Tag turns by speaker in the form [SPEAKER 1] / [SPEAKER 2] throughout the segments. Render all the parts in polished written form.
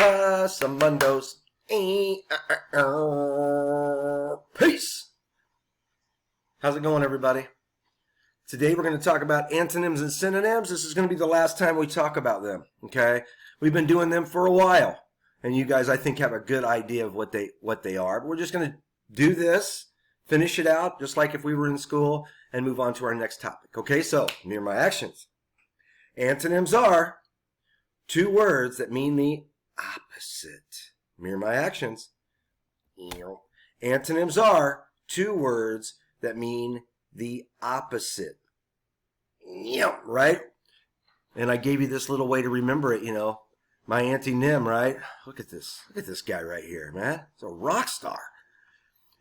[SPEAKER 1] Pasamundos. Peace. How's it going, everybody? Today we're going to talk about antonyms and synonyms. This is going to be the last time we talk about them, okay? We've been doing them for a while, and you guys, I think, have a good idea of what they are. We're just going to do this, finish it out, just like if we were in school, and move on to our next topic. Okay, so, mirror my actions. Antonyms are two words that mean the opposite. Mirror my actions. Antonyms are two words that mean the opposite. Right? And I gave you this little way to remember it, you know. My antonym, right? Look at this. Look at this guy right here, man. He's a rock star.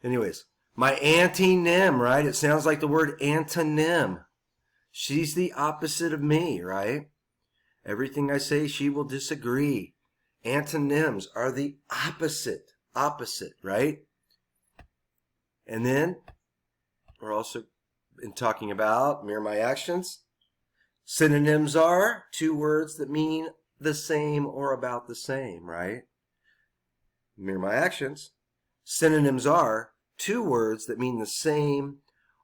[SPEAKER 1] Anyways, my antonym, right? It sounds like the word antonym. She's the opposite of me, right? Everything I say, she will disagree. Antonyms are the opposite, right? And then we're also talking about, mirror my actions. Synonyms are two words that mean the same or about the same, right? Mirror my actions. Synonyms are two words that mean the same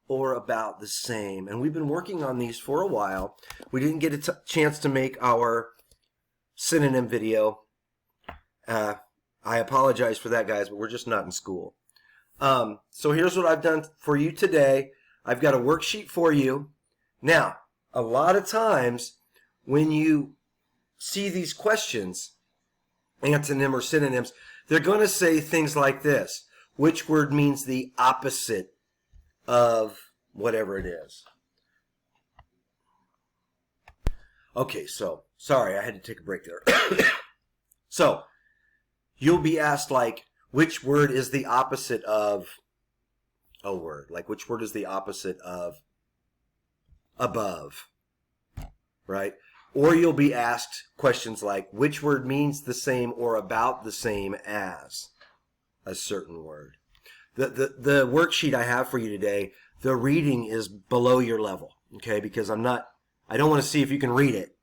[SPEAKER 1] or about the same. And we've been working on these for a while. We didn't get a chance to make our synonym video. I apologize for that, guys, but we're just not in school. So here's what I've done for you today. I've got a worksheet for you. Now, a lot of times when you see these questions, antonym or synonyms, they're going to say things like this. Which word means the opposite of whatever it is? Okay, so, sorry, I had to take a break there. So, you'll be asked, like, which word is the opposite of a word? Like, which word is the opposite of above? Right? Or you'll be asked questions like, which word means the same or about the same as a certain word? The worksheet I have for you today, the reading is below your level, okay? Because I don't want to see if you can read it.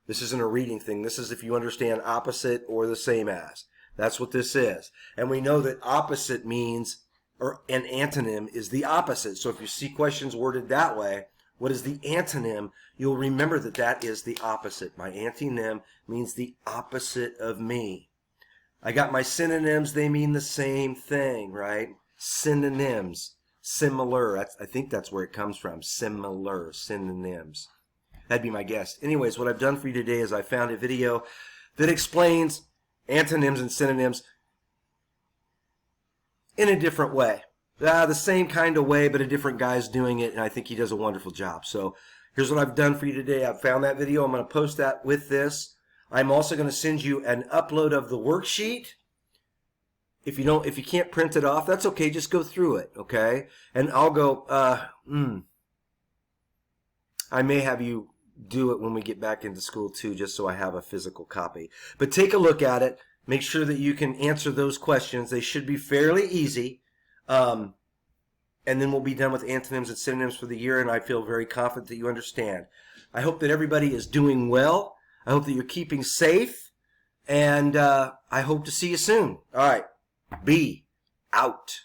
[SPEAKER 1] This isn't a reading thing. This is if you understand opposite or the same as. That's what this is. And we know that opposite means, or an antonym is the opposite. So if you see questions worded that way, what is the antonym? You'll remember that that is the opposite. My antonym means the opposite of me. I got my synonyms. They mean the same thing, right? Synonyms. Similar. I think that's where it comes from. Similar. Synonyms. That'd be my guess. Anyways, what I've done for you today is I found a video that explains antonyms and synonyms in a different way. The same kind of way, but a different guy's doing it, and I think he does a wonderful job. So here's what I've done for you today. I've found that video. I'm going to post that with this. I'm also going to send you an upload of the worksheet. If you can't print it off, that's okay. Just go through it, okay? And I'll go, I may have you do it when we get back into school too, just so I have a physical copy. But take a look at it. Make sure that you can answer those questions. They should be fairly easy. And then we'll be done with antonyms and synonyms for the year, and I feel very confident that you understand. I hope that everybody is doing well. I hope that you're keeping safe, and I hope to see you soon. All right, be out.